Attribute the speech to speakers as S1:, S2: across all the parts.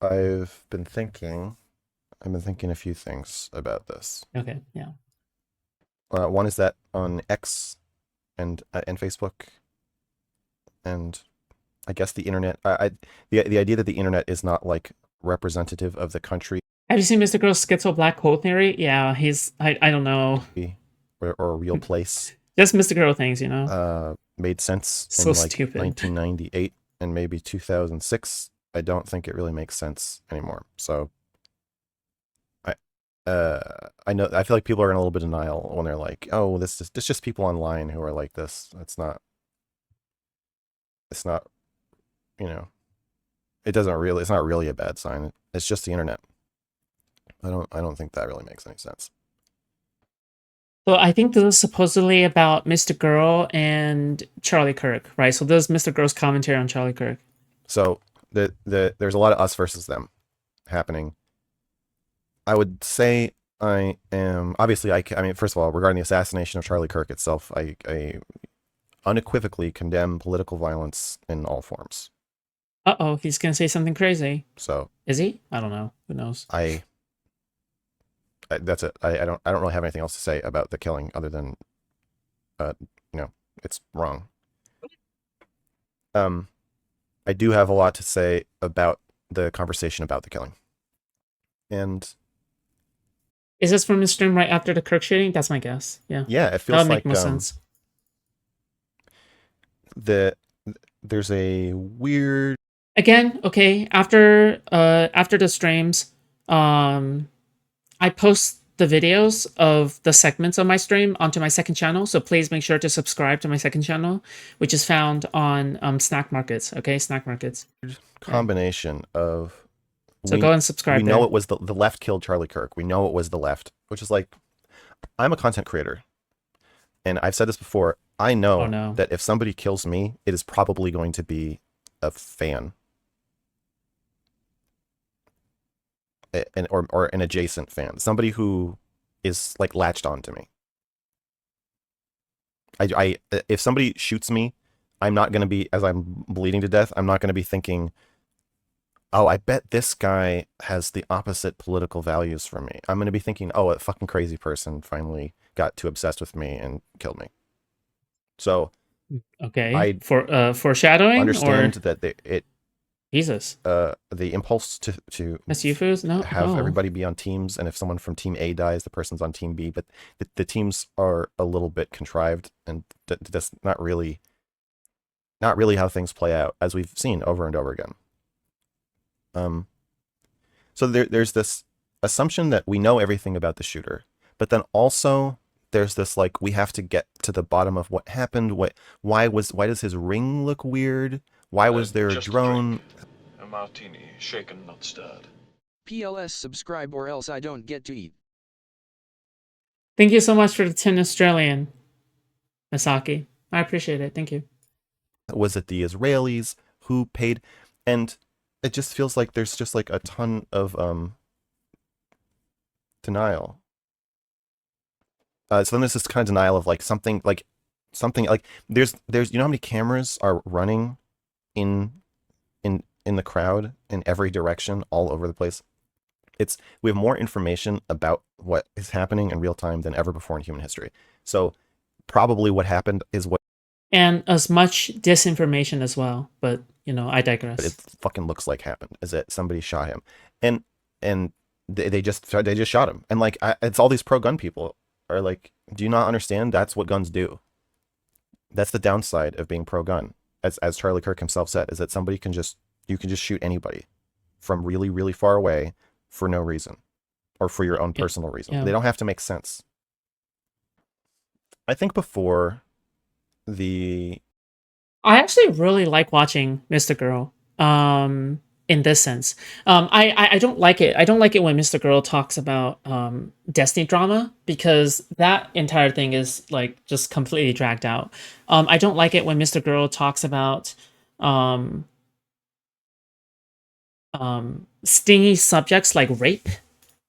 S1: I've been thinking. I've been thinking a few things about this.
S2: Okay, yeah.
S1: One is that on X and Facebook and I guess the internet. The idea that the internet is not like representative of the country
S2: Have you seen Mr. Girl's schizo black hole theory? Yeah, I don't know.
S1: or a real place
S2: Just Mr. Girl things, you know?
S1: made sense
S2: So
S1: in like
S2: stupid.
S1: 1998 and maybe 2006. I don't think it really makes sense anymore. So I I know I feel like people are in a little bit of denial when they're like, "Oh, this just people online who are like this." It's not, you know, it's not really a bad sign. It's just the internet. I don't think that really makes any sense.
S2: So I think this is supposedly about Mr. Girl and Charlie Kirk, right? So this is Mr. Girl's commentary on Charlie Kirk.
S1: So there's a lot of us versus them happening. I would say I am obviously I mean first of all regarding the assassination of Charlie Kirk itself, I unequivocally condemn political violence in all forms.
S2: Uh-oh, he's gonna say something crazy.
S1: So
S2: Is he? I don't know. Who knows?
S1: I, that's it. I don't really have anything else to say about the killing other than uh you know it's wrong. Um, I do have a lot to say about the conversation about the killing, and
S2: Is this from his stream right after the Kirk shooting? That's my guess. Yeah.
S1: yeah, it
S2: That would
S1: feels
S2: make
S1: like
S2: more sense.
S1: the there's a weird.
S2: Again, okay, after the streams, um I post the videos of the segments of my stream onto my second channel, so please make sure to subscribe to my second channel, which is found on Snack Markets. Okay, Snack Markets. Yeah.
S1: Combination of
S2: So
S1: we
S2: go and
S1: we
S2: subscribe
S1: know
S2: there.
S1: it was the left killed Charlie Kirk. We know it was the left, which is like I'm a content creator, and I've said this before. I
S2: Oh
S1: know
S2: no.
S1: that if somebody kills me, it is probably going to be a fan or an adjacent fan, somebody who is like latched on to me. If somebody shoots me, I'm not going to be as I'm bleeding to death. I'm not going to be thinking, oh, I bet this guy has the opposite political values from me. I'm going to be thinking, oh, a fucking crazy person finally got too obsessed with me and killed me. So
S2: Okay.
S1: I
S2: For foreshadowing or
S1: understand that
S2: Jesus.
S1: the impulse to
S2: That's Yufu's? No.
S1: have
S2: Oh.
S1: everybody be on teams, and if someone from team A dies, the person's on team B. But the teams are a little bit contrived, and that's not really how things play out, as we've seen over and over again. Um, so there's this assumption that we know everything about the shooter, but then also there's this like we have to get to the bottom of what happened. Why does his ring look weird? Why was there a
S3: Just a drink.
S1: drone?
S3: A martini, shaken, not stirred.
S4: PLS subscribe or else I don't get to eat.
S2: Thank you so much for the 10 Australian, Misaki. I appreciate it. Thank you.
S1: Was it the Israelis who paid? And it just feels like there's just like a ton of denial. So then there's this kind of denial of like something like there's you know how many cameras are running in in the crowd in every direction all over the place. We have more information about what is happening in real time than ever before in human history. So probably what happened is what
S2: And as much disinformation as well, but I
S1: it
S2: digress.
S1: fucking looks like happened is that somebody shot him, and and they just shot him, and like it's all these pro gun people are like, do you not understand? That's what guns do. That's the downside of being pro gun, as Charlie Kirk himself said, is that you can just shoot anybody from really really far away for no reason or for your own
S2: Yeah.
S1: personal reason.
S2: Yeah.
S1: They don't have to make sense. I think before the
S2: I actually really like watching Mr. Girl. In this sense, I don't like it. I don't like it when Mr. Girl talks about Destiny drama because that entire thing is like just completely dragged out. I don't like it when Mr. Girl talks about um, stingy subjects like rape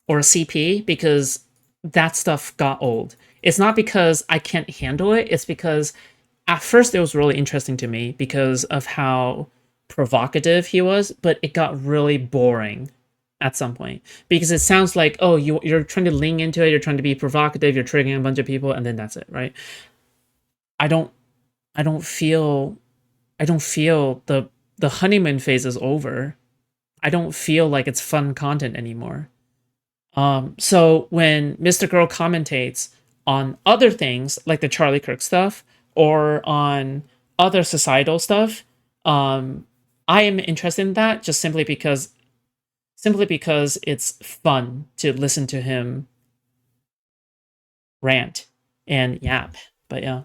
S2: or CP because that stuff got old. It's not because I can't handle it. It's because at first it was really interesting to me because of how provocative he was, but it got really boring at some point because it sounds like, oh, you're trying to lean into it, you're trying to be provocative, you're triggering a bunch of people, and then that's it, right? I don't I don't feel the honeymoon phase is over. I don't feel like it's fun content anymore. So when Mr. Girl commentates on other things like the Charlie Kirk stuff or on other societal stuff, I am interested in that just simply because it's fun to listen to him rant and yap. But yeah.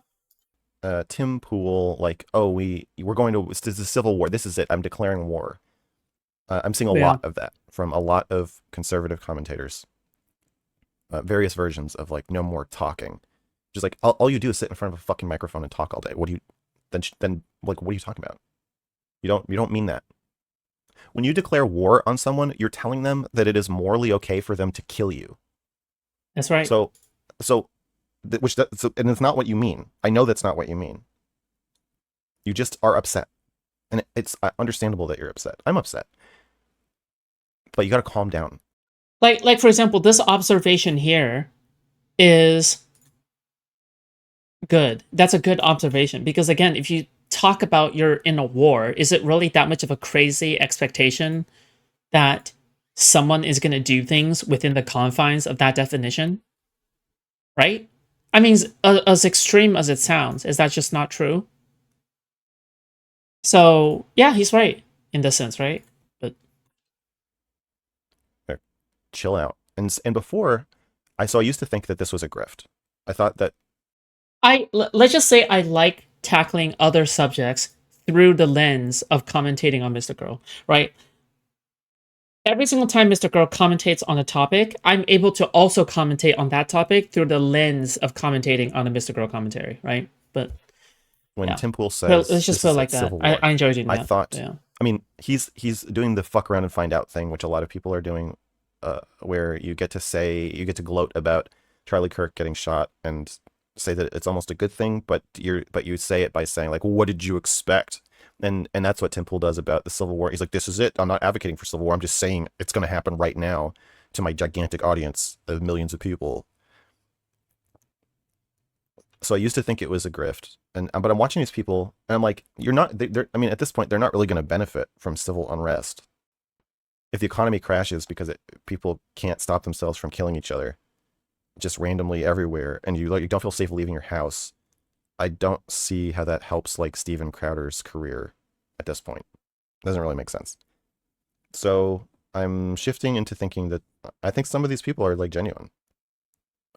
S1: Tim Pool, like, oh, we're going to, this is a civil war. This is it. I'm declaring war. I'm seeing a
S2: Yeah.
S1: lot of that from a lot of conservative commentators. Various versions of like, no more talking. Just like, all you do is sit in front of a fucking microphone and talk all day. What do you, then like, what are you talking about? You don't mean that. When you declare war on someone, you're telling them that it is morally okay for them to kill you.
S2: That's right.
S1: So, and it's not what you mean. I know that's not what you mean. You just are upset, and it's understandable that you're upset. I'm upset, but you got to calm down.
S2: Like for example, this observation here is good. That's a good observation because again, if you talk about you're in a war, is it really that much of a crazy expectation that someone is going to do things within the confines of that definition? Right? I mean, as extreme as it sounds, is that just not true? So, yeah, he's right in this sense, right? But
S1: Chill out. And before, I used to think that this was a grift. I thought that
S2: let's just say I like tackling other subjects through the lens of commentating on Mr. Girl, right? Every single time Mr. Girl commentates on a topic, I'm able to also commentate on that topic through the lens of commentating on a Mr. Girl commentary, right? But
S1: when
S2: yeah.
S1: Tim Pool
S2: But
S1: says,
S2: let's just
S1: this
S2: put it
S1: is
S2: like
S1: a
S2: that.
S1: civil war,
S2: I enjoy doing that.
S1: I thought,
S2: yeah.
S1: I mean, he's doing the fuck around and find out thing, which a lot of people are doing, where you get to gloat about Charlie Kirk getting shot and say that it's almost a good thing, but you say it by saying like, well, what did you expect? And that's what Tim Pool does about the Civil War. He's like, this is it. I'm not advocating for civil war. I'm just saying it's going to happen right now to my gigantic audience of millions of people. So I used to think it was a grift, but I'm watching these people, and I'm like, you're not. I mean, at this point, they're not really going to benefit from civil unrest. If the economy crashes because people can't stop themselves from killing each other, just randomly everywhere, and you don't feel safe leaving your house, I don't see how that helps like Steven Crowder's career at this point. Doesn't really make sense. So I'm shifting into thinking that I think some of these people are like genuine.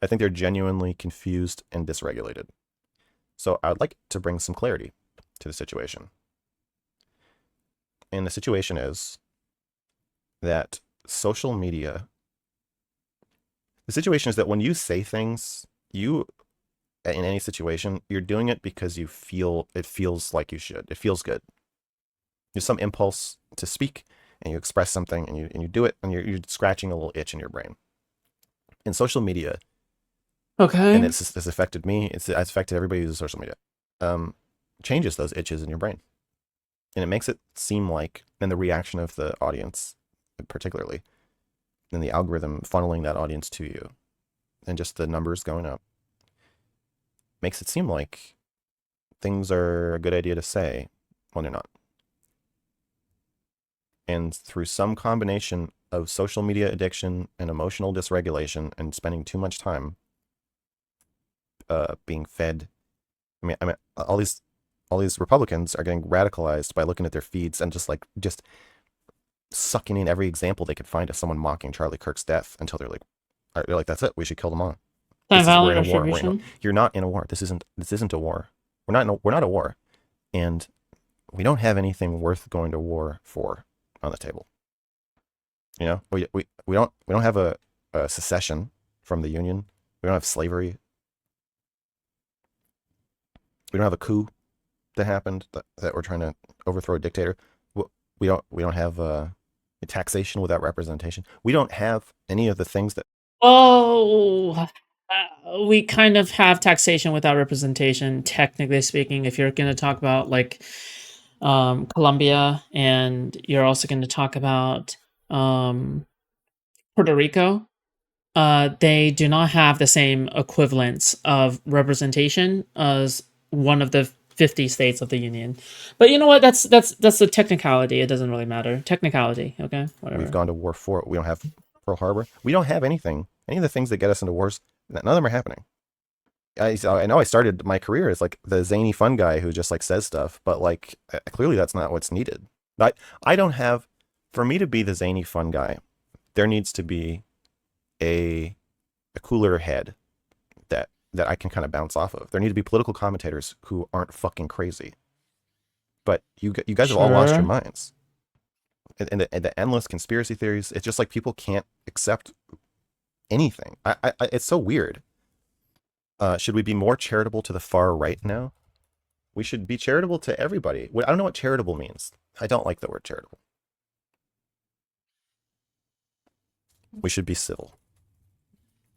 S1: I think they're genuinely confused and dysregulated. So I would like to bring some clarity to the situation. And the situation is that social media, the situation is that when you say things, in any situation, you're doing it because it feels like you should. It feels good. There's some impulse to speak, and you express something, and you do it, and you're scratching a little itch in your brain. In social media,
S2: Okay.
S1: and it's affected me. It's affected everybody who uses social media. Changes those itches in your brain, and it makes it seem like, and the reaction of the audience, particularly, and the algorithm funneling that audience to you, and just the numbers going up, makes it seem like things are a good idea to say when they're not. And through some combination of social media addiction and emotional dysregulation and spending too much time being fed. I mean, all these Republicans are getting radicalized by looking at their feeds and just sucking in every example they could find of someone mocking Charlie Kirk's death until they're like, that's it. We should kill them all.
S2: Time
S1: We're in a war.
S2: retribution.
S1: You're not in a war. This isn't a war. We're not a war, and we don't have anything worth going to war for on the table. You know, we don't have a secession from the Union. We don't have slavery. We don't have a coup that happened that we're trying to overthrow a dictator. We don't have a taxation without representation. We don't have any of the things that.
S2: Oh, we kind of have taxation without representation, technically speaking. If you're going to talk about like Colombia, and you're also going to talk about Puerto Rico. They do not have the same equivalence of representation as one of the 50 states of the union. But you know what? That's a technicality. It doesn't really matter. Technicality. Okay, whatever.
S1: We've gone to war for it. We don't have Pearl Harbor. We don't have anything. Any of the things that get us into wars, none of them are happening. I know I started my career as like the zany fun guy who just like says stuff, but like clearly that's not what's needed. I don't have, for me to be the zany fun guy, there needs to be a cooler head that I can kind of bounce off of. There need to be political commentators who aren't fucking crazy. But you guys have all lost your
S2: Sure.
S1: minds. And the endless conspiracy theories, it's just like people can't accept anything. It's so weird. Should we be more charitable to the far right now? We should be charitable to everybody. I don't know what charitable means. I don't like the word charitable. We should be civil.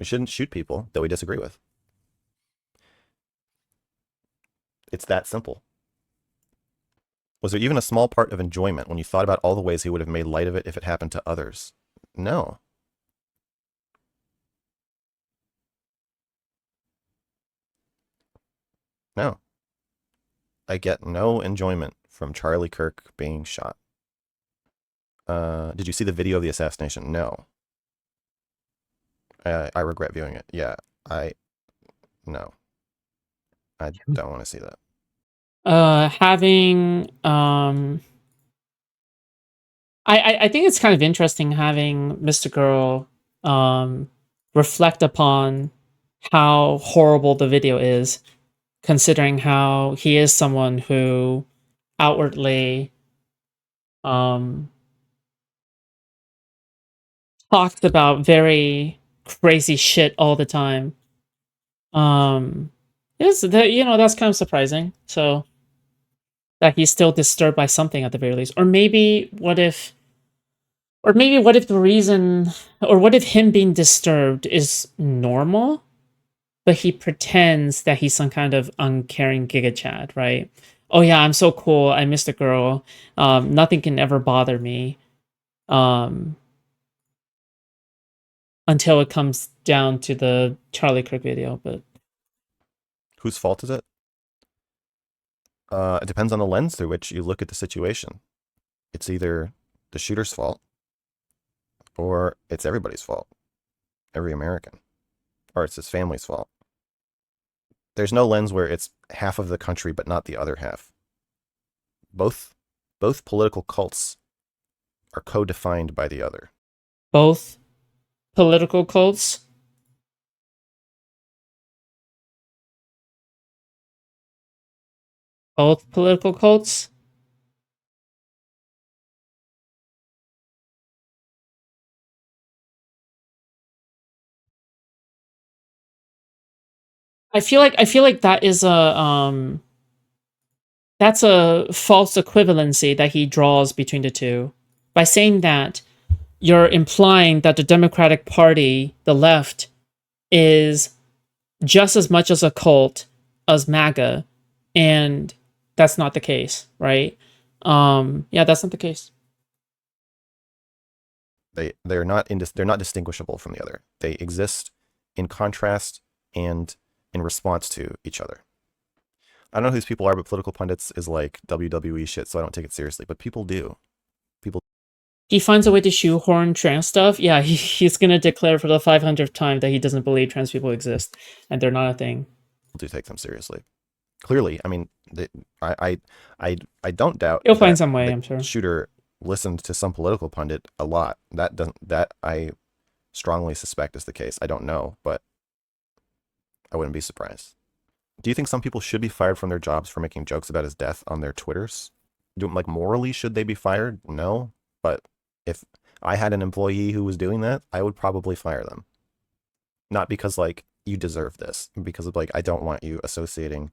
S1: We shouldn't shoot people that we disagree with. It's that simple. Was there even a small part of enjoyment when you thought about all the ways he would have made light of it if it happened to others? No. No. I get no enjoyment from Charlie Kirk being shot. Did you see the video of the assassination? No. I regret viewing it. Yeah, no. I don't want to see that.
S2: Having I think it's kind of interesting having Mr. Girl reflect upon how horrible the video is, considering how he is someone who outwardly talks about very crazy shit all the time. Is that, you know, that's kind of surprising. So that he's still disturbed by something at the very least. Or maybe what if the reason, or what if him being disturbed is normal, but he pretends that he's some kind of uncaring Giga Chad, right? Oh yeah, I'm so cool. I missed a girl. Nothing can ever bother me. Until it comes down to the Charlie Kirk video, but
S1: Whose fault is it? It depends on the lens through which you look at the situation. It's either the shooter's fault or it's everybody's fault. Every American. Or it's his family's fault. There's no lens where it's half of the country but not the other half. Both political cults are co-defined by the other.
S2: both political cults. Both political cults. I feel like that is a that's a false equivalency that he draws between the two. By saying that, you're implying that the Democratic Party, the left, is just as much as a cult as MAGA, and that's not the case, right? Yeah, that's not the case.
S1: They're not distinguishable from the other. They exist in contrast and in response to each other. I don't know who these people are, but political pundits is like WWE shit, so I don't take it seriously. But people do.
S2: He finds a way to shoehorn trans stuff. Yeah, he's gonna declare for the 500th time that he doesn't believe trans people exist and they're not a thing.
S1: People do take them seriously. Clearly, I mean, I don't doubt
S2: He'll find
S1: that
S2: some way,
S1: the
S2: I'm sure.
S1: shooter listened to some political pundit a lot. That I strongly suspect is the case. I don't know, but I wouldn't be surprised. Do you think some people should be fired from their jobs for making jokes about his death on their Twitters? Like, morally, should they be fired? No. But if I had an employee who was doing that, I would probably fire them. Not because, like, you deserve this. Because of, like, I don't want you associating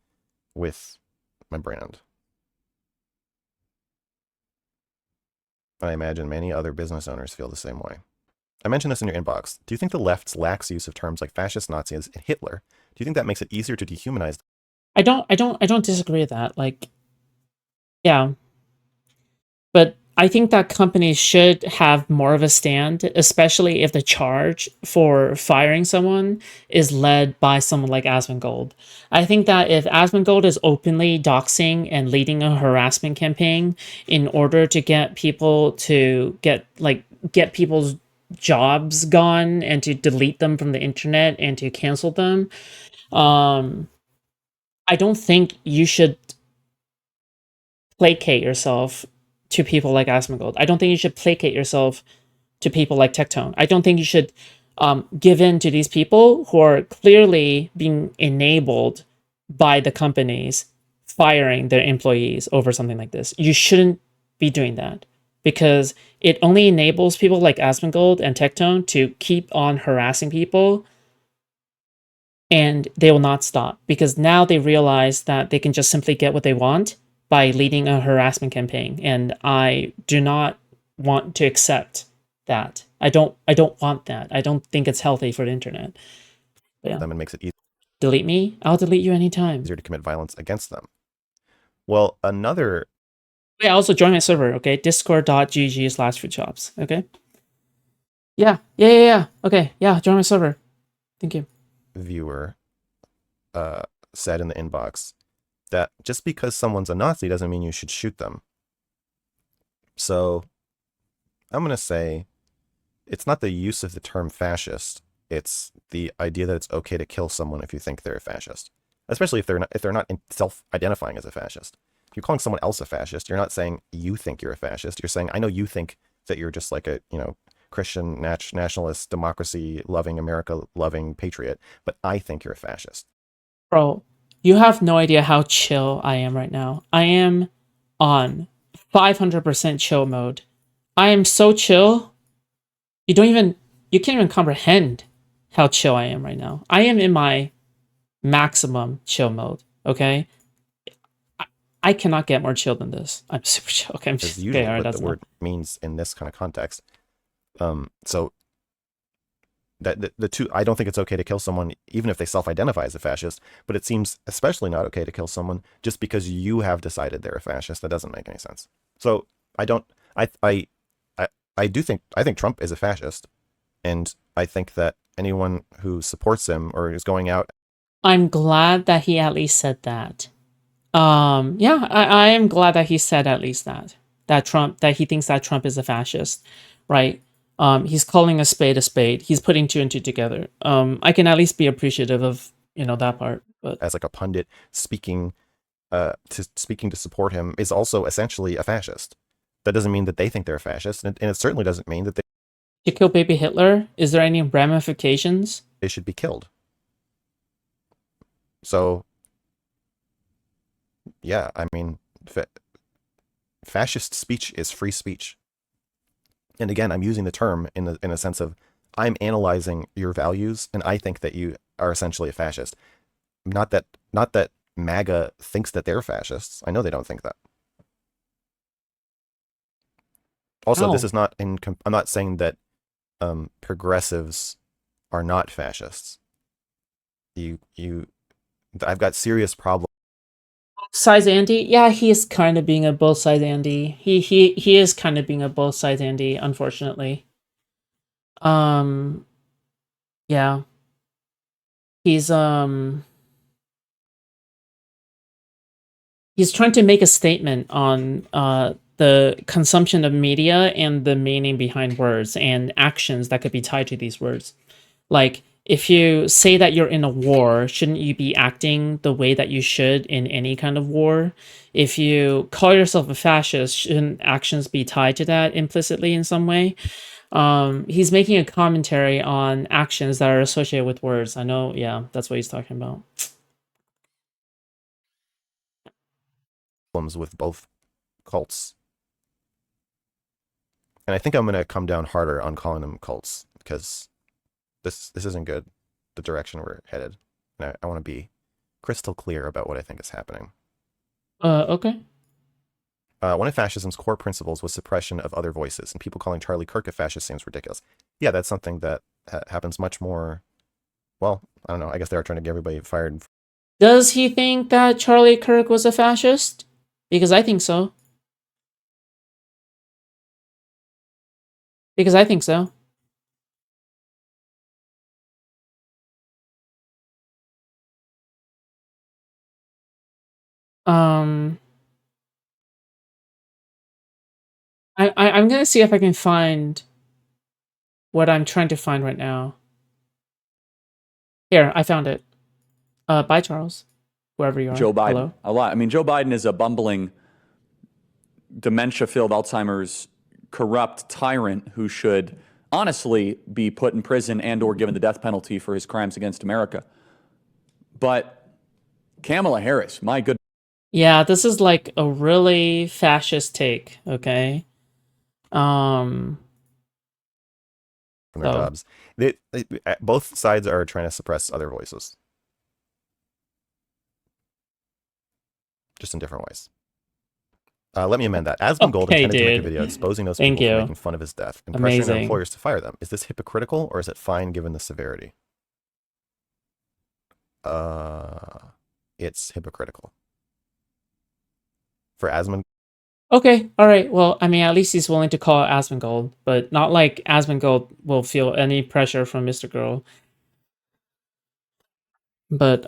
S1: with my brand. I imagine many other business owners feel the same way. I mentioned this in your inbox. Do you think the left's lax use of terms like fascist, Nazis, and Hitler, do you think that makes it easier to dehumanize?
S2: I don't disagree with that. Like, yeah. But I think that companies should have more of a stand, especially if the charge for firing someone is led by someone like Asmongold. I think that if Asmongold is openly doxing and leading a harassment campaign in order to get people to get people's jobs gone and to delete them from the internet and to cancel them, um, I don't think you should placate yourself to people like Asmongold. I don't think you should placate yourself to people like Tectone. I don't think you should give in to these people who are clearly being enabled by the companies firing their employees over something like this. You shouldn't be doing that because it only enables people like Asmongold and Tectone to keep on harassing people, and they will not stop because now they realize that they can just simply get what they want by leading a harassment campaign, and I do not want to accept that. I don't want that. I don't think it's healthy for the internet. But yeah.
S1: them and makes it
S2: Delete me? I'll delete you anytime.
S1: easier to commit violence against them. Well, another
S2: Yeah, also join my server, okay? Discord.gg/foodshops, okay? Yeah. Okay, yeah, join my server. Thank you.
S1: viewer said in the inbox that just because someone's a Nazi doesn't mean you should shoot them. So I'm going to say it's not the use of the term fascist. It's the idea that it's okay to kill someone if you think they're a fascist, especially if they're not self-identifying as a fascist. If you're calling someone else a fascist, you're not saying you think you're a fascist. You're saying, I know you think that you're just like a, Christian nationalist, democracy-loving, America-loving patriot, but I think you're a fascist.
S2: Bro, you have no idea how chill I am right now. I am on 500% chill mode. I am so chill. You can't even comprehend how chill I am right now. I am in my maximum chill mode, okay? I cannot get more chill than this. I'm super chill. Okay, I'm just
S1: usually
S2: okay, all right,
S1: what the word means in this kind of context. So that the two, I don't think it's okay to kill someone even if they self-identify as a fascist, but it seems especially not okay to kill someone just because you have decided they're a fascist. That doesn't make any sense. So I think Trump is a fascist, and I think that anyone who supports him or is going out.
S2: I'm glad that he at least said that. Yeah, I am glad that he said at least that he thinks that Trump is a fascist, right? He's calling a spade a spade. He's putting two and two together. I can at least be appreciative of that part. But
S1: as like a pundit speaking to support him is also essentially a fascist. That doesn't mean that they think they're a fascist, and it certainly doesn't mean that
S2: to kill baby Hitler, is there any ramifications?
S1: They should be killed. So, yeah, I mean, fascist speech is free speech. And again, I'm using the term in a sense of I'm analyzing your values, and I think that you are essentially a fascist. Not that MAGA thinks that they're fascists. I know they don't think that. Also, this is not I'm not saying that progressives are not fascists. I've got serious problems.
S2: Both sides Andy? Yeah, he is kind of being a both sides Andy. He is kind of being a both sides Andy, unfortunately. Yeah. He's trying to make a statement on the consumption of media and the meaning behind words and actions that could be tied to these words. Like, if you say that you're in a war, shouldn't you be acting the way that you should in any kind of war? If you call yourself a fascist, shouldn't actions be tied to that implicitly in some way? He's making a commentary on actions that are associated with words. I know, yeah, that's what he's talking about.
S1: With both cults. And I think I'm going to come down harder on calling them cults because this isn't good, the direction we're headed. And I want to be crystal clear about what I think is happening.
S2: Okay.
S1: One of fascism's core principles was suppression of other voices, and people calling Charlie Kirk a fascist seems ridiculous. Yeah, that's something that happens much more. Well, I don't know. I guess they are trying to get everybody fired.
S2: Does he think that Charlie Kirk was a fascist? Because I think so. Because I think so. Um, I'm gonna see if I can find what I'm trying to find right now. Here, I found it. Bye, Charles. Whoever you are.
S5: Joe Biden.
S2: Hello.
S5: A lot. I mean, Joe Biden is a bumbling, dementia-filled Alzheimer's, corrupt tyrant who should honestly be put in prison and/or given the death penalty for his crimes against America. But Kamala Harris, my good.
S2: Yeah, this is like a really fascist take. Okay. Um.
S1: From their
S2: So
S1: jobs. Both sides are trying to suppress other voices, just in different ways. Let me amend that. Asmongold
S2: okay,
S1: intended to make a
S2: dude.
S1: video exposing those
S2: Thank
S1: people for
S2: you.
S1: making fun of his death and pressuring their
S2: Amazing.
S1: employers to fire them. Is this hypocritical or is it fine given the severity? It's hypocritical. For Asmongold,
S2: Okay, all right. Well, I mean, at least he's willing to call it Asmongold, but not like Asmongold will feel any pressure from Mr. Girl. But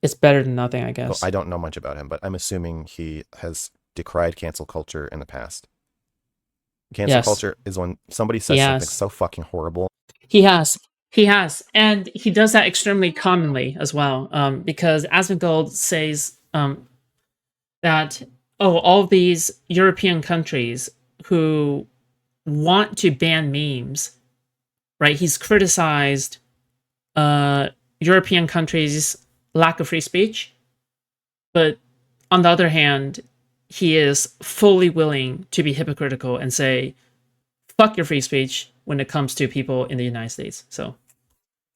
S2: it's better than nothing, I
S1: well,
S2: guess.
S1: I don't know much about him, but I'm assuming he has decried cancel culture in the past. Cancel
S2: Yes.
S1: culture is when somebody says something
S2: Yes.
S1: so fucking horrible.
S2: He has. He has. And he does that extremely commonly as well. Because Asmongold says that, oh, all these European countries who want to ban memes, right? He's criticized European countries' lack of free speech. But on the other hand, he is fully willing to be hypocritical and say, fuck your free speech when it comes to people in the United States. So,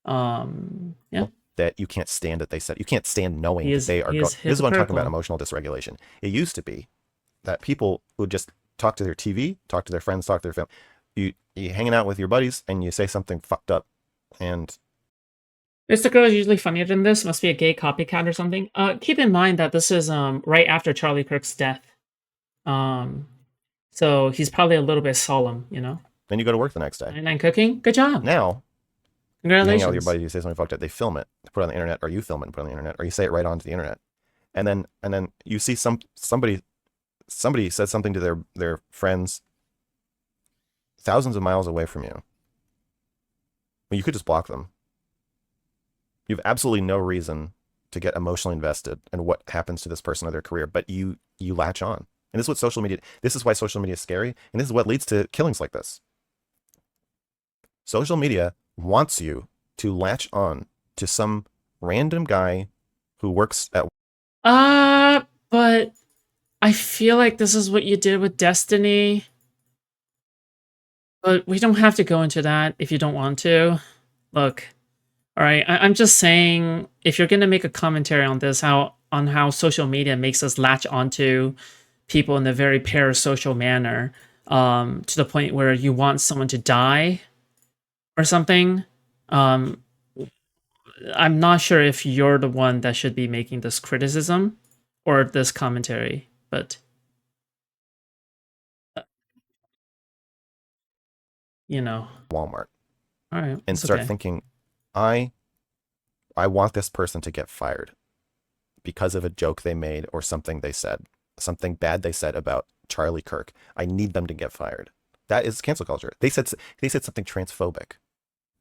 S2: yeah.
S1: That you can't stand that they said. You can't stand knowing
S2: He
S1: that
S2: is-
S1: they are
S2: he
S1: going.
S2: is
S1: This is what I'm talking about,
S2: hypocritical.
S1: emotional dysregulation. It used to be that people would just talk to their TV, talk to their friends, talk to their family. You hanging out with your buddies and you say something fucked up, and
S2: Mr. Girl is usually funnier than this. Must be a gay copycat or something. Keep in mind that this is right after Charlie Kirk's death. So he's probably a little bit solemn, you know.
S1: then you go to work the next day.
S2: 99 cooking. Good job.
S1: Now you hang out with your
S2: Congratulations.
S1: buddies, you say something fucked up, they film it, put it on the internet, or you film it and put it on the internet, or you say it right onto the internet, and then you see somebody said something to their friends thousands of miles away from you. Well, you could just block them. You have absolutely no reason to get emotionally invested in what happens to this person or their career, but you latch on. And this is what social media, this is why social media is scary, and this is what leads to killings like this. Social media wants you to latch on to some random guy who works at
S2: But I feel like this is what you did with Destiny. But we don't have to go into that if you don't want to. Look, all right, I'm just saying, if you're gonna make a commentary on this, on how social media makes us latch onto people in a very parasocial manner, to the point where you want someone to die or something, I'm not sure if you're the one that should be making this criticism or this commentary, but you know,
S1: Walmart
S2: all right,
S1: and
S2: it's
S1: start
S2: okay.
S1: thinking, I want this person to get fired because of a joke they made or something they said, something bad they said about Charlie Kirk. I need them to get fired. That is cancel culture. They said something transphobic.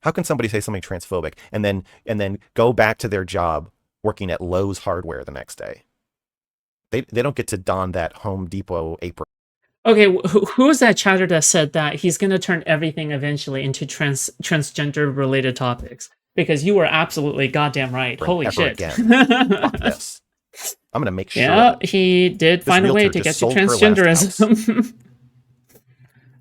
S1: How can somebody say something transphobic and then go back to their job working at Lowe's Hardware the next day? They don't get to don that Home Depot apron.
S2: Okay, who was that chatter that said that he's going to turn everything eventually into transgender related topics? Because you were absolutely goddamn right. Holy
S1: ever
S2: shit.
S1: again. Fuck this. I'm gonna make sure.
S2: Yeah,
S1: of it.
S2: he did
S1: This
S2: find a way
S1: realtor
S2: to get
S1: just
S2: to
S1: sold her last house.
S2: transgenderism.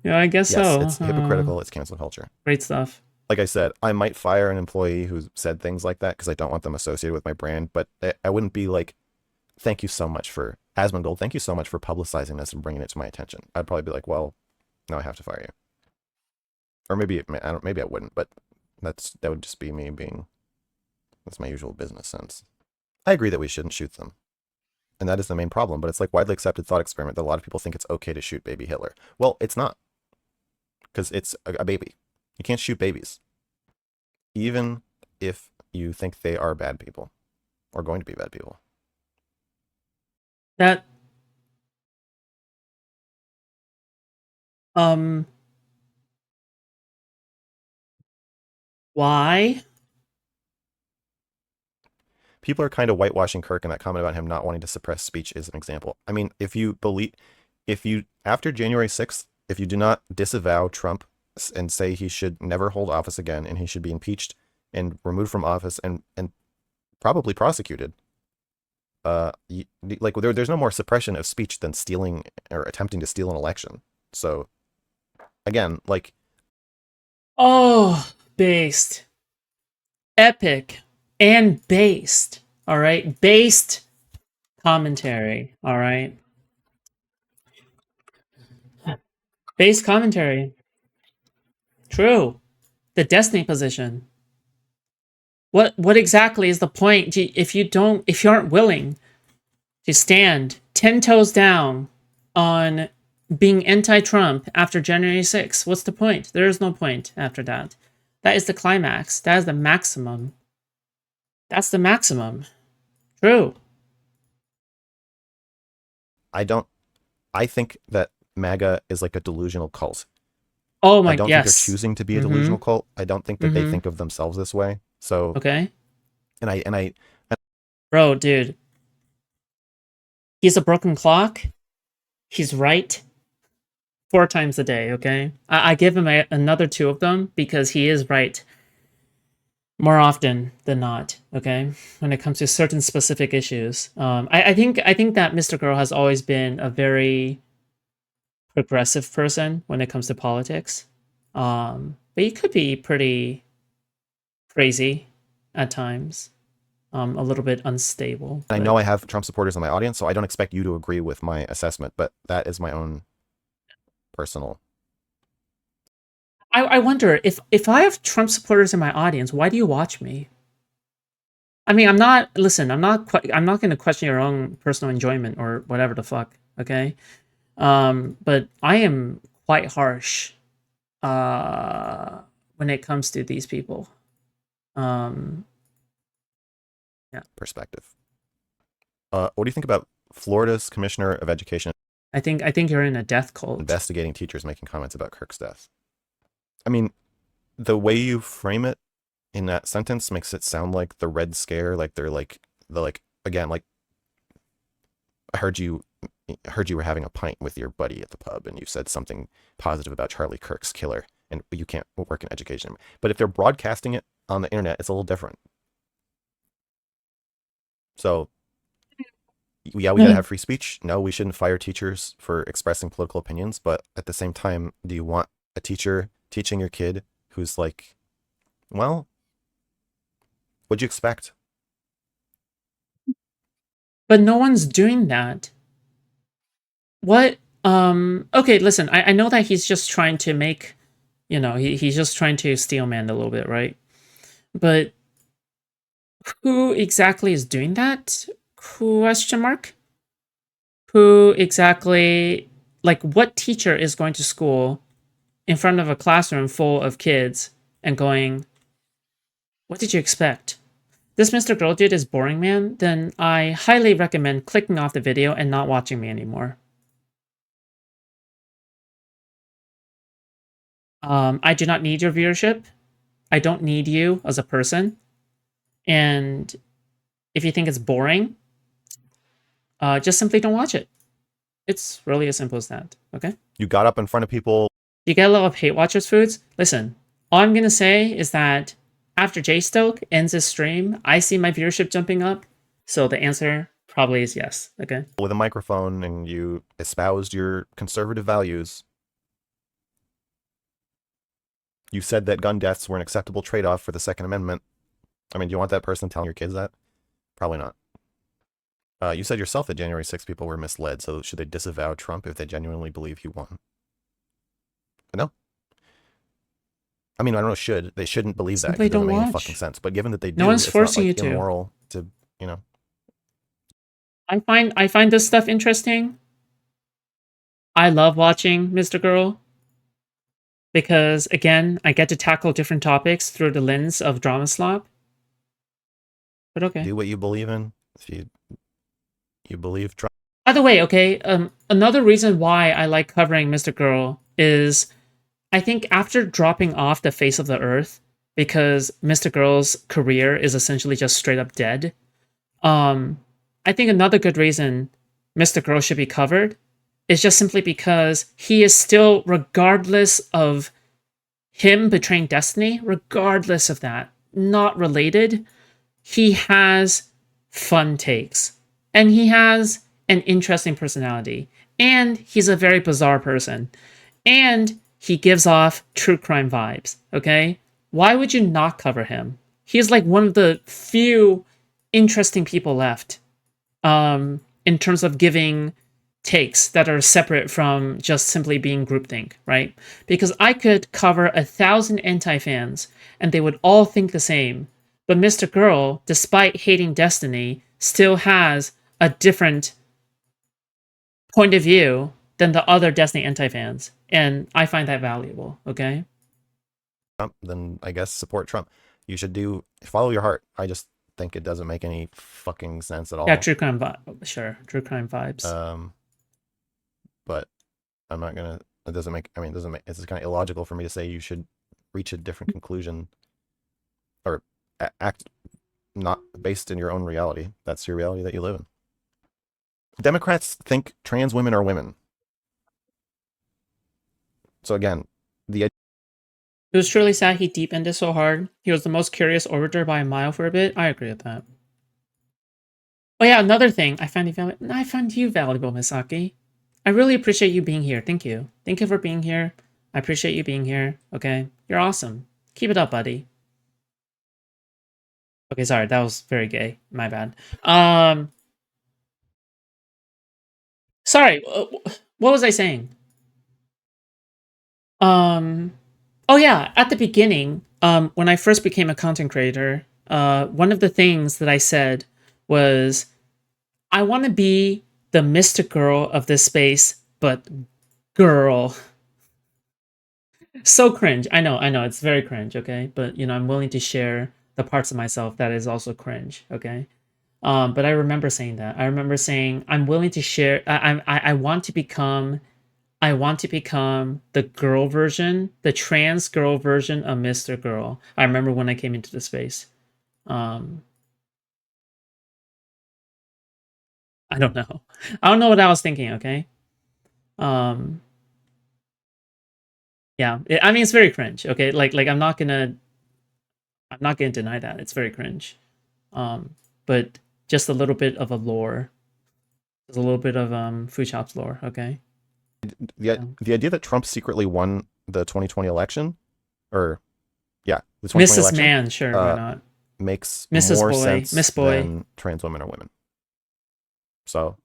S2: Yeah, I guess
S1: Yes,
S2: so.
S1: it's hypocritical. It's cancel culture.
S2: Great stuff.
S1: Like I said, I might fire an employee who said things like that because I don't want them associated with my brand, but I wouldn't be like, thank you so much for Asmongold. Thank you so much for publicizing this and bringing it to my attention. I'd probably be like, well, no, I have to fire you. Or maybe maybe I wouldn't, but that would just be me being, that's my usual business sense. I agree that we shouldn't shoot them. And that is the main problem, but it's like widely accepted thought experiment that a lot of people think it's okay to shoot baby Hitler. Well, it's not. because it's a baby. You can't shoot babies, even if you think they are bad people or going to be bad people.
S2: That um why?
S1: People are kind of whitewashing Kirk, and that comment about him not wanting to suppress speech is an example. I mean, if you after January 6th, if you do not disavow Trump and say he should never hold office again and he should be impeached and removed from office and probably prosecuted, like there's no more suppression of speech than stealing or attempting to steal an election. So again, like,
S2: Oh, based. Epic and based. All right? Based commentary. All right? Based commentary. True. The destiny position. What exactly is the point if you aren't willing to stand 10 toes down on being anti-Trump after January 6th? What's the point? There is no point after that. That is the climax. That is the maximum. That's the maximum. True.
S1: I think that MAGA is like a delusional cult.
S2: Oh my,
S1: I don't
S2: yes.
S1: think they're choosing to be a
S2: Mhm.
S1: delusional cult. I don't think that they
S2: Mhm.
S1: think of themselves this way. So
S2: Okay.
S1: and I
S2: Bro, dude. He's a broken clock. He's right 4 times a day, okay? I give him another 2 of them because he is right more often than not, okay? When it comes to certain specific issues. I think that Mr. Girl has always been a very progressive person when it comes to politics. But he could be pretty crazy at times. A little bit unstable.
S1: I
S2: but-
S1: know I have Trump supporters in my audience, so I don't expect you to agree with my assessment, but that is my own personal.
S2: I wonder if I have Trump supporters in my audience, why do you watch me? I mean, I'm not going to question your own personal enjoyment or whatever the fuck, okay? But I am quite harsh when it comes to these people.
S1: Perspective. What do you think about Florida's Commissioner of Education
S2: I think you're in a death cult.
S1: investigating teachers making comments about Kirk's death? I mean, the way you frame it in that sentence makes it sound like the Red Scare, like they're like again, like I heard you were having a pint with your buddy at the pub and you said something positive about Charlie Kirk's killer, and you can't work in education. But if they're broadcasting it on the internet, it's a little different. So yeah, we gotta have free speech. No, we shouldn't fire teachers for expressing political opinions. But at the same time, do you want a teacher teaching your kid who's like, well, what'd you expect?
S2: But no one's doing that. What? Okay, listen, I know that he's just trying to make, he's just trying to steel man a little bit, right? But who exactly is doing that? Question mark? Who exactly, like, what teacher is going to school in front of a classroom full of kids and going, what did you expect? This Mr. Girl dude is boring, man? Then I highly recommend clicking off the video and not watching me anymore. I do not need your viewership. I don't need you as a person. And if you think it's boring, just simply don't watch it. It's really as simple as that, okay?
S1: You got up in front of people.
S2: You get a lot of hate watchers foods? Listen, all I'm going to say is that after Jay Stoke ends his stream, I see my viewership jumping up. So the answer probably is yes, okay?
S1: With a microphone and you espoused your conservative values. You said that gun deaths were an acceptable trade-off for the Second Amendment. I mean, do you want that person telling your kids that? Probably not. You said yourself that January 6th people were misled, so should they disavow Trump if they genuinely believe he won? No. I mean, I don't know, should. They shouldn't believe that. 'Cause
S2: Simply
S1: it doesn't
S2: don't
S1: make any
S2: watch.
S1: fucking sense. But given that they do,
S2: No one's
S1: it's
S2: forcing
S1: not, like,
S2: you to.
S1: immoral to,
S2: I find this stuff interesting. I love watching Mr. Girl. because again, I get to tackle different topics through the lens of drama slop. But okay.
S1: Do what you believe in. If you believe Trump.
S2: By the way, okay, another reason why I like covering Mr. Girl is I think after dropping off the face of the earth, because Mr. Girl's career is essentially just straight up dead, I think another good reason Mr. Girl should be covered is just simply because he is still, regardless of him betraying Destiny, regardless of that, not related, he has fun takes. And he has an interesting personality. And he's a very bizarre person. And he gives off true crime vibes, okay? Why would you not cover him? He's like one of the few interesting people left in terms of giving takes that are separate from just simply being groupthink, right? Because I could cover 1,000 anti-fans and they would all think the same. But Mr. Girl, despite hating Destiny, still has a different point of view than the other Destiny anti-fans. And I find that valuable, okay?
S1: Trump, then I guess support Trump. You should follow your heart. I just think it doesn't make any fucking sense at all.
S2: Yeah, true crime true crime vibes.
S1: But I'm not gonna. It doesn't make. I mean, it's kind of illogical for me to say you should reach a different conclusion or act not based in your own reality. That's your reality that you live in. Democrats think trans women are women. So again,
S2: it was truly sad he deep ended so hard. He was the most curious orator by a mile for a bit. I agree with that. Oh yeah, another thing. I find you valuable, Misaki. I really appreciate you being here. Thank you. Thank you for being here. I appreciate you being here. Okay? You're awesome. Keep it up, buddy. Okay, sorry. That was very gay. My bad. Sorry. What was I saying? Oh yeah, at the beginning, when I first became a content creator, one of the things that I said was, I want to be the Mr. Girl of this space, but girl. So cringe. I know, it's very cringe, okay? But, you know, I'm willing to share the parts of myself that is also cringe, okay? But I remember saying that. I remember saying, I'm willing to share, I want to become the girl version, the trans girl version of Mr. Girl. I remember when I came into the space. I don't know. I don't know what I was thinking, okay? Yeah, I mean, it's very cringe, okay? Like I'm not gonna deny that. It's very cringe. But just a little bit of a lore. Just a little bit of Foodshops lore, okay?
S1: the idea that Trump secretly won the 2020 election, or yeah, the 2020
S2: Mrs.
S1: election,
S2: Man, sure, why not?
S1: makes
S2: Mrs.
S1: more
S2: Boy,
S1: sense
S2: Miss Boy.
S1: than trans women or women. So,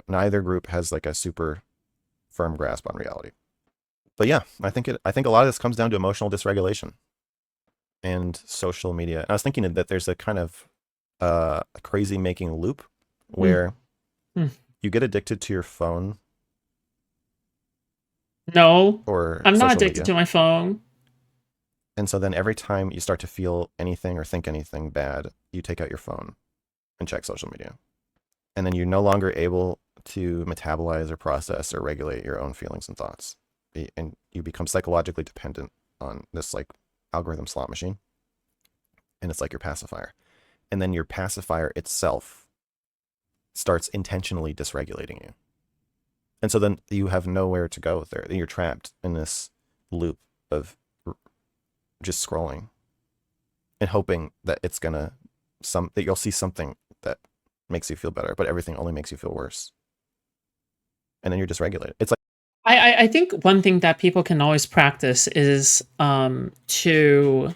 S1: neither group has like a super firm grasp on reality. But yeah, I think a lot of this comes down to emotional dysregulation and social media. And I was thinking that there's a kind of a crazy making loop where you get addicted to your phone.
S2: No,
S1: or
S2: I'm not
S1: social
S2: addicted
S1: media.
S2: to my phone.
S1: And so then every time you start to feel anything or think anything bad, you take out your phone and check social media. And then you're no longer able to metabolize or process or regulate your own feelings and thoughts. And you become psychologically dependent on this like algorithm slot machine. And it's like your pacifier. And then your pacifier itself starts intentionally dysregulating you. And so then you have nowhere to go there. You're trapped in this loop of just scrolling and hoping that it's gonna that you'll see something that makes you feel better, but everything only makes you feel worse. And then you're dysregulated. It's like
S2: I think one thing that people can always practice is to...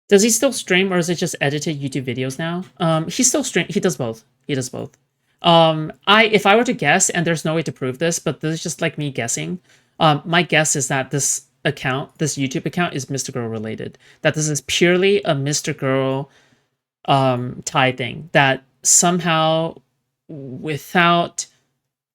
S2: Does he still stream, or is it just edited YouTube videos now? He still stream. He does both. If I were to guess, and there's no way to prove this, but this is just like me guessing. My guess is that this YouTube account is Mr. Girl related. That this is purely a Mr. Girl tie thing. That somehow, without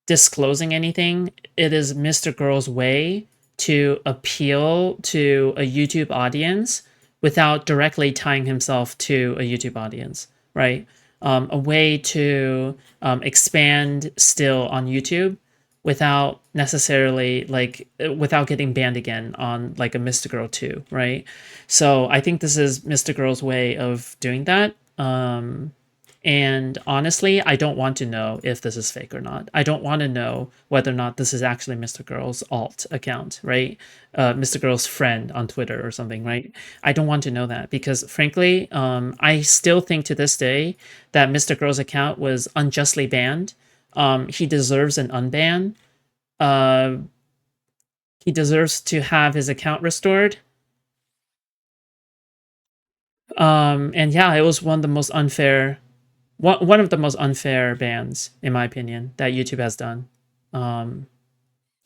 S2: disclosing anything. It is Mr. Girl's way to appeal to a YouTube audience without directly tying himself to a YouTube audience, right? A way to expand still on YouTube without necessarily without getting banned again on like a Mr. Girl 2, right? So I think this is Mr. Girl's way of doing that. And honestly, I don't want to know if this is fake or not. I don't want to know whether or not this is actually Mr. Girl's alt account, right? Mr. Girl's friend on Twitter or something, right? I don't want to know that because, frankly, I still think to this day that Mr. Girl's account was unjustly banned. He deserves an unban. He deserves to have his account restored. And yeah, it was one of the most unfair one of the most unfair bans, in my opinion, that YouTube has done to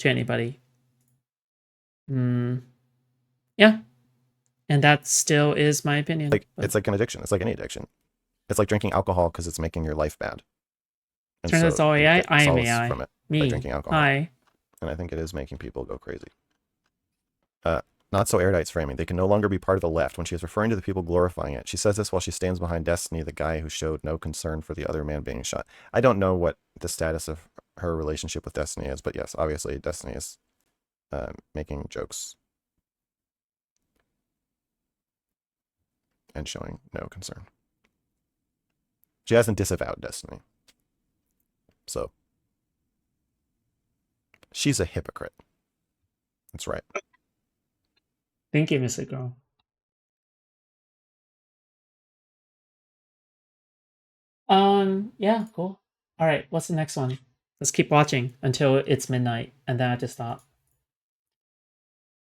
S2: anybody. Yeah, and that still is my opinion.
S1: Like it's like an addiction. It's like any addiction. It's like drinking alcohol because it's making your life bad. And
S2: turns out it's all
S1: you
S2: AI.
S1: get
S2: I am
S1: solace
S2: AI.
S1: from it by
S2: Me.
S1: drinking alcohol.
S2: Hi.
S1: And I think it is making people go crazy. Not so Erudite's framing. They can no longer be part of the left. When she is referring to the people glorifying it, she says this while she stands behind Destiny, the guy who showed no concern for the other man being shot. I don't know what the status of her relationship with Destiny is, but yes, obviously Destiny is making jokes and showing no concern. She hasn't disavowed Destiny. So she's a hypocrite. That's right.
S2: Thank you, Mr. Girl. Yeah, cool. All right, what's the next one? Let's keep watching until it's midnight, and then I just stop.